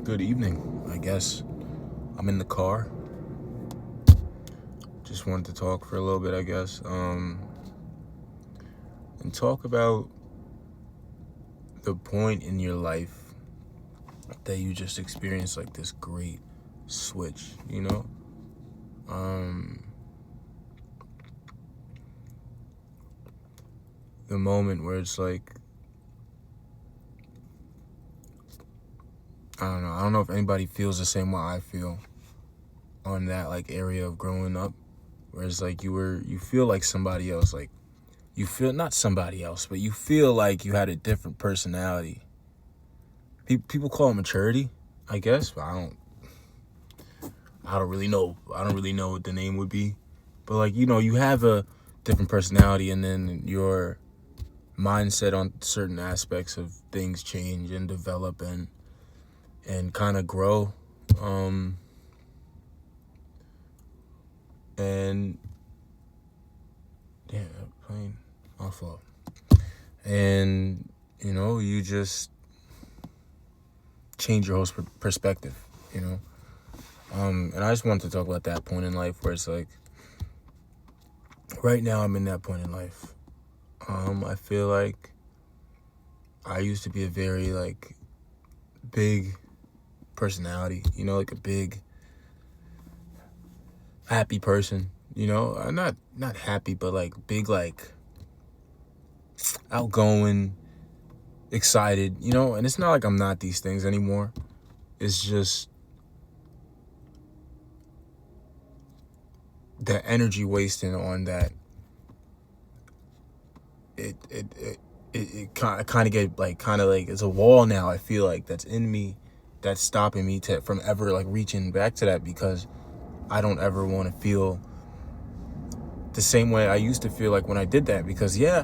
Good evening, I guess. I'm in the car. Just wanted to talk for a little bit, I guess. And talk about the point in your life that you just experienced like this great switch, you know? The moment where it's like, I don't know if anybody feels the same way I feel on that like area of growing up. Where it's like you feel like somebody else, like you feel not somebody else, but you feel like you had a different personality. People call it maturity, I guess, but I don't really know. I don't really know what the name would be. But like, you have a different personality, and then your mindset on certain aspects of things change and develop and kind of grow. And yeah, plane my fault. And you just change your whole perspective, and I just wanted to talk about that point in life where it's like, right now I'm in that point in life. I feel like I used to be a very like big personality, like a big happy person, not happy, but like big, like outgoing, excited, and it's not like I'm not these things anymore. It's just the energy wasting on that. It kind of get like it's a wall now. I feel like that's in me, that's stopping me from ever like reaching back to that, because I don't ever want to feel the same way I used to feel like when I did that. Because yeah,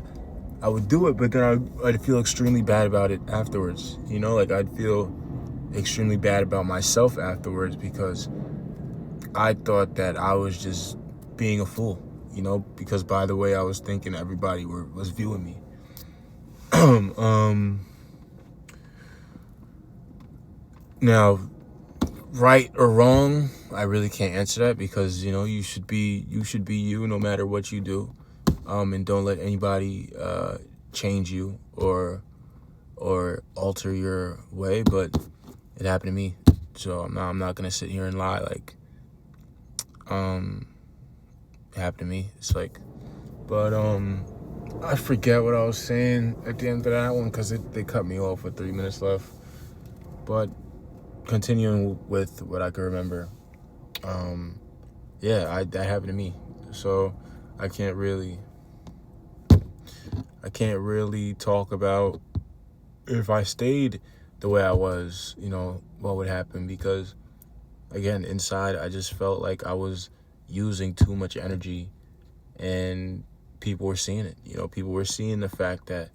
I would do it, but then I'd feel extremely bad about it afterwards. Like I'd feel extremely bad about myself afterwards, because I thought that I was just being a fool. Because by the way I was thinking, everybody was viewing me. Now, right or wrong, I really can't answer that, because you should be you no matter what you do, and don't let anybody change you or alter your way. But it happened to me, so I'm not gonna sit here and lie. Like, it happened to me. It's like, but I forget what I was saying at the end of that one, because they cut me off with 3 minutes left. But continuing with what I can remember, that happened to me. So I can't really talk about if I stayed the way I was, what would happen, because again, inside I just felt like I was using too much energy, and people were seeing it. People were seeing the fact that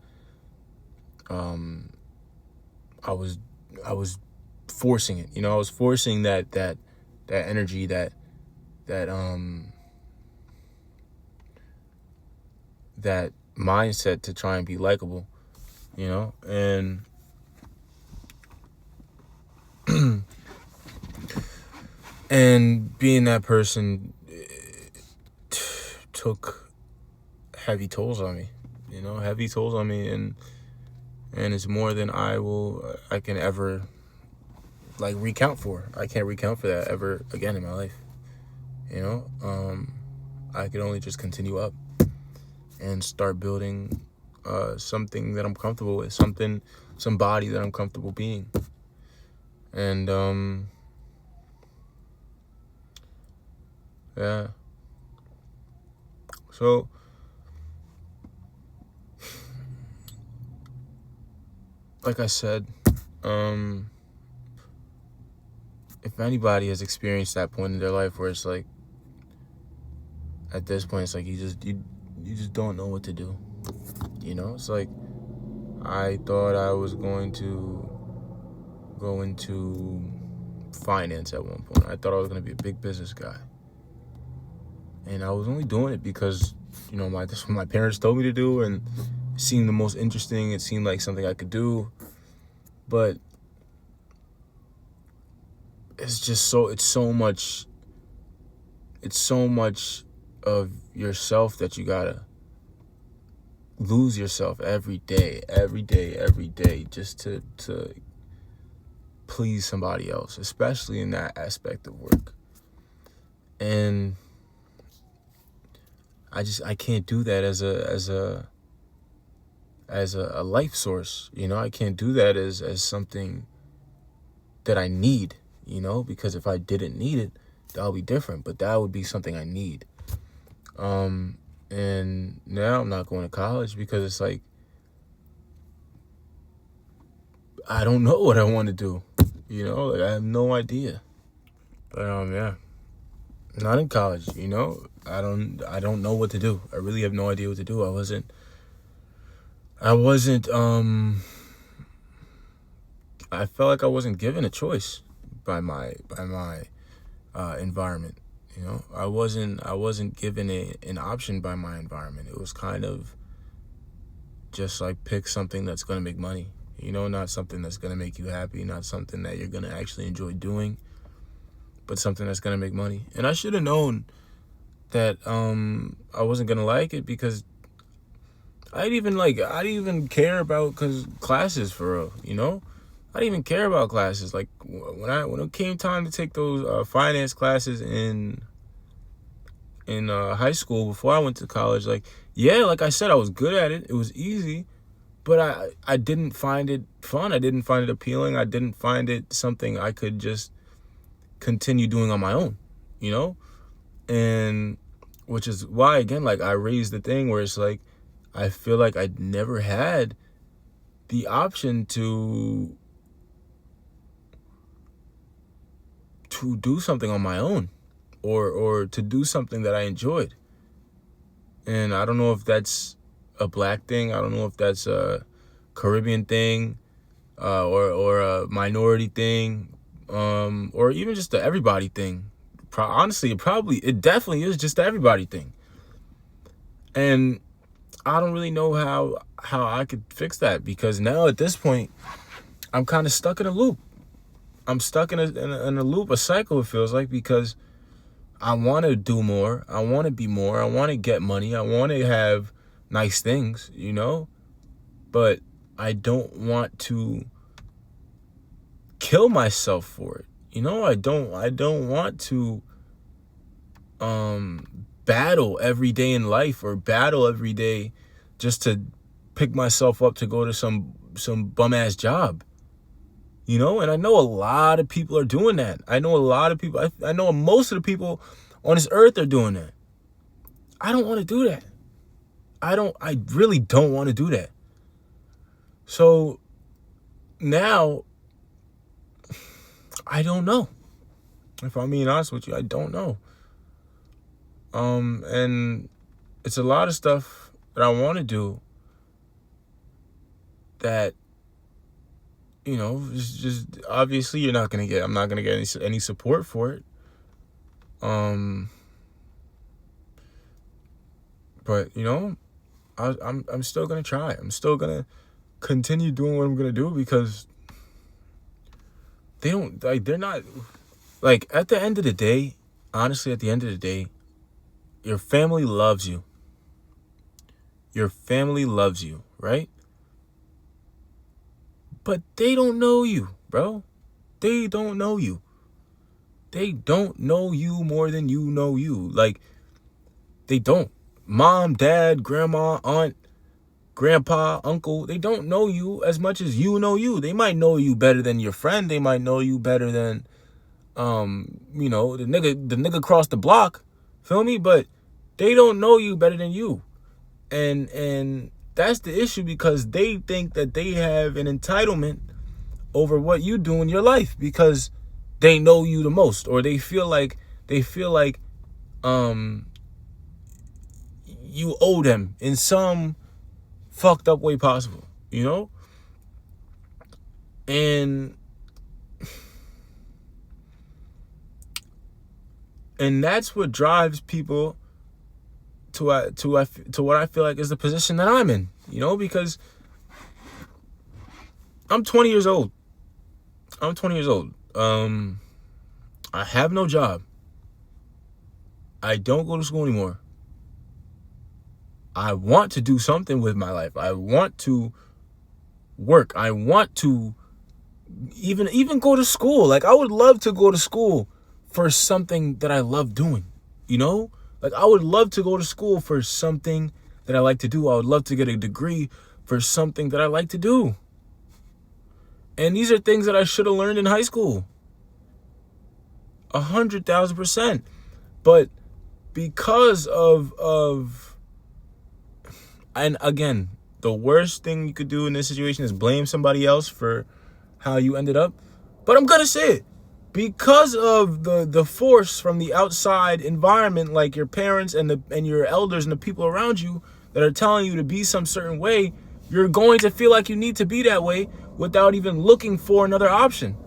I was forcing it. I was forcing that energy, that mindset to try and be likable, and and being that person took heavy tolls on me, and it's more than I can ever like recount for. I can't recount for that ever again in my life. I could only just continue up and start building something that I'm comfortable with, somebody that I'm comfortable being. And yeah. So like I said, if anybody has experienced that point in their life where it's like, at this point it's like you just don't know what to do. It's like, I thought I was going to go into finance at one point. I thought I was going to be a big business guy, and I was only doing it because that's what my parents told me to do, and seemed the most interesting. It seemed like something I could do, but it's so much of yourself that you gotta lose yourself every day, just to please somebody else, especially in that aspect of work. And I can't do that as a life source, I can't do that as something that I need, because if I didn't need it, that would be different, but that would be something I need. And now I'm not going to college because it's like, I don't know what I want to do, like I have no idea. But yeah, not in college, I don't know what to do. I really have no idea what to do. I wasn't I felt like I wasn't given a choice by my environment. I wasn't given an option by my environment. It was kind of just like, pick something that's going to make money, not something that's going to make you happy, not something that you're going to actually enjoy doing, but something that's going to make money. And I should have known that I wasn't going to like it, because I didn't even care about classes for real, I didn't even care about classes. Like when it came time to take those finance classes in high school before I went to college, like I said, I was good at it. It was easy, but I didn't find it fun. I didn't find it appealing. I didn't find it something I could just continue doing on my own, and which is why, again, like I raised the thing where it's like, I feel like I never had the option to do something on my own, or to do something that I enjoyed. And I don't know if that's a Black thing. I don't know if that's a Caribbean thing, or a minority thing, or even just the everybody thing. Honestly, it definitely is just the everybody thing. And I don't really know how I could fix that, because now at this point, I'm kind of stuck in a loop. I'm stuck in a loop, a cycle, it feels like, because I want to do more. I want to be more. I want to get money. I want to have nice things, but I don't want to kill myself for it. I don't want to battle every day in life, or battle every day just to pick myself up to go to some bum ass job. And I know a lot of people are doing that. I know a lot of people. I know most of the people on this earth are doing that. I don't want to do that. I really don't want to do that. So now, I don't know. If I'm being honest with you, I don't know. And it's a lot of stuff that I want to do that, just obviously I'm not gonna get any support for it. But I'm still gonna try. I'm still gonna continue doing what I'm gonna do, because they're not, like, at the end of the day, honestly, at the end of the day, your family loves you. Your family loves you, right? But they don't know you, bro. They don't know you. They don't know you more than you know you. Like, they don't. Mom, dad, grandma, aunt, grandpa, uncle, they don't know you as much as you know you. They might know you better than your friend. They might know you better than, the nigga across the block. Feel me? But they don't know you better than you. And that's the issue, because they think that they have an entitlement over what you do in your life, because they know you the most, or they feel like you owe them in some fucked up way possible, and that's what drives people to what I feel like is the position that I'm in, because I'm 20 years old. I have no job. I don't go to school anymore. I want to do something with my life. I want to work. I want to even go to school. Like, I would love to go to school for something that I love doing, Like, I would love to go to school for something that I like to do. I would love to get a degree for something that I like to do. And these are things that I should have learned in high school. 100,000%. But because of and again, the worst thing you could do in this situation is blame somebody else for how you ended up. But I'm gonna say it. Because of the force from the outside environment, like your parents and your elders and the people around you that are telling you to be some certain way, you're going to feel like you need to be that way without even looking for another option.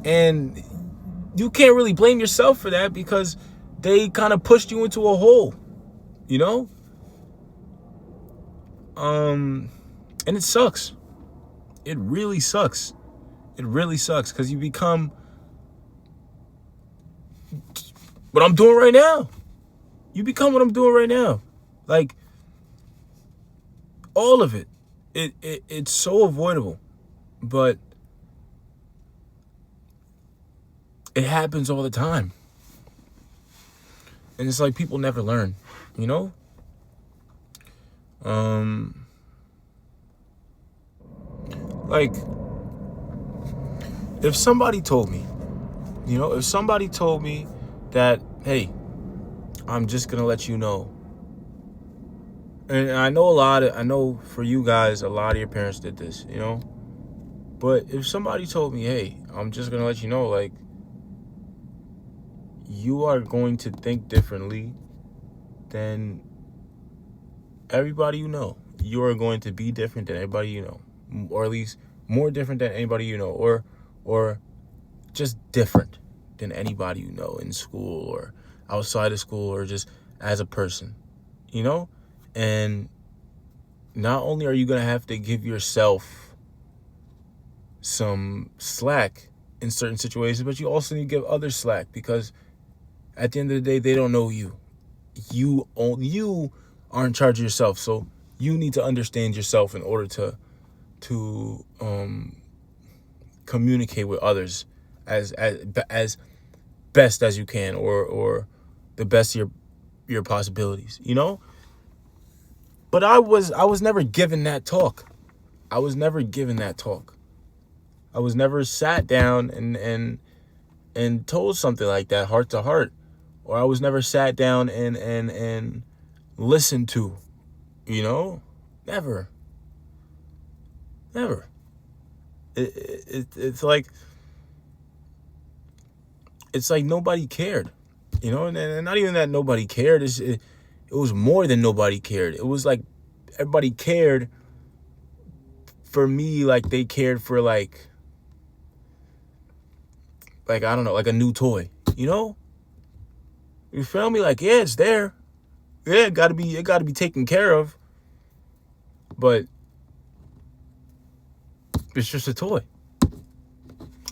And you can't really blame yourself for that because they kind of pushed you into a hole, And it sucks. It really sucks. It really sucks because you become what I'm doing right now. You become what I'm doing right now. Like, all of it. It's so avoidable. But it happens all the time. And it's like people never learn, Like, if somebody told me, that, hey, I'm just going to let you know. And I know for you guys, a lot of your parents did this, But if somebody told me, hey, I'm just going to let you know, like, you are going to think differently than everybody you know. You are going to be different than everybody you know. Or at least more different than anybody you know. Or just different than anybody you know in school or outside of school or just as a person. And not only are you going to have to give yourself some slack in certain situations, but you also need to give others slack because at the end of the day, they don't know you. You are in charge of yourself, so you need to understand yourself in order to communicate with others as best as you can, or the best of your possibilities, But I was never given that talk. I was never sat down and told something like that heart to heart. Or I was never sat down and listened to, Never. It's like nobody cared, and not even that nobody cared. It was more than nobody cared. It was like everybody cared for me, like they cared for like I don't know, like a new toy, You feel me? Like, yeah, it's there. Yeah, it gotta be taken care of. But it's just a toy.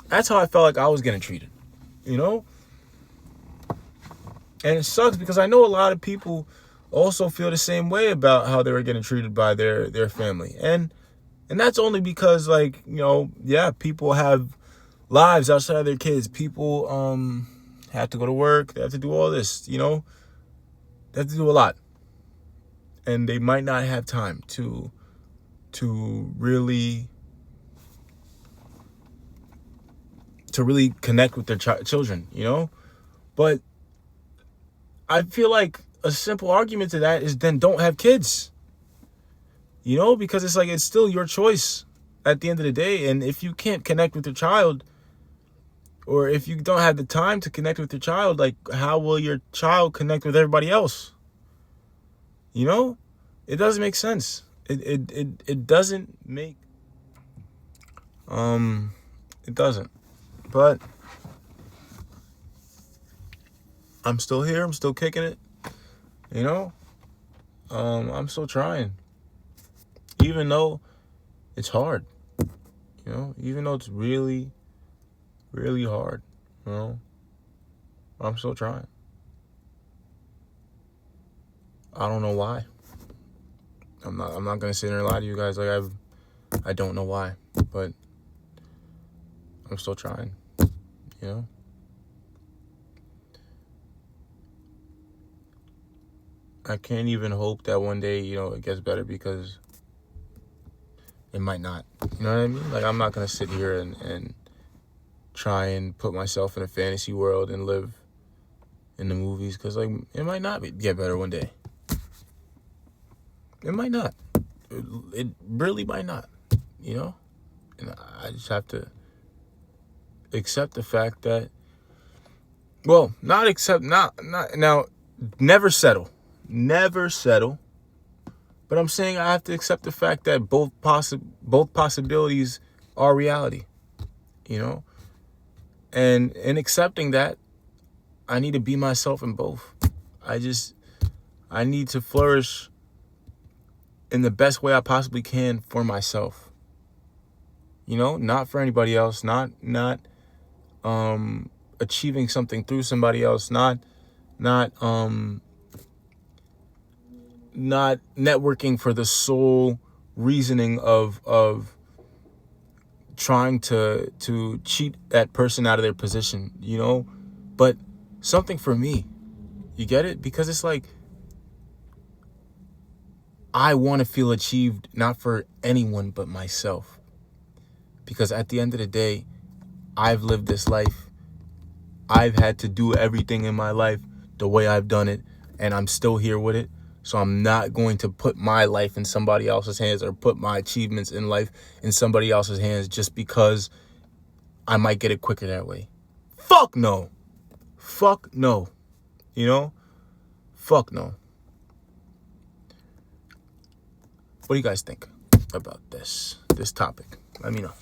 That's how I felt like I was getting treated, And it sucks because I know a lot of people also feel the same way about how they were getting treated by their family. And that's only because, people have lives outside of their kids. People have to go to work. They have to do all this, They have to do a lot. And they might not have time to really connect with their children, But I feel like a simple argument to that is then don't have kids, because it's still your choice at the end of the day. And if you can't connect with your child, or if you don't have the time to connect with your child, like, how will your child connect with everybody else? It doesn't make sense. It doesn't make it doesn't. But I'm still here. I'm still kicking it. You know, I'm still trying, even though it's hard. You know, even though it's really, really hard. You know, I'm still trying. I don't know why. I'm not gonna sit there and lie to you guys. Like I don't know why, but I'm still trying. You know. I can't even hope that one day, you know, it gets better, because it might not. You know what I mean? Like, I'm not going to sit here and try and put myself in a fantasy world and live in the movies, because, like, it might not get better one day. It might not. It really might not, you know? And I just have to accept the fact that, well, not now, never settle. Never settle. But I'm saying I have to accept the fact that both possibilities are reality, you know? And in accepting that, I need to be myself in both. I need to flourish in the best way I possibly can for myself. You know, not for anybody else, not achieving something through somebody else, not networking for the sole reasoning of trying to cheat that person out of their position, you know, but something for me. You get it? Because it's like, I want to feel achieved, not for anyone but myself. Because at the end of the day, I've lived this life. I've had to do everything in my life the way I've done it, and I'm still here with it. So I'm not going to put my life in somebody else's hands, or put my achievements in life in somebody else's hands, just because I might get it quicker that way. Fuck no. Fuck no. You know? Fuck no. What do you guys think about this topic? Let me know.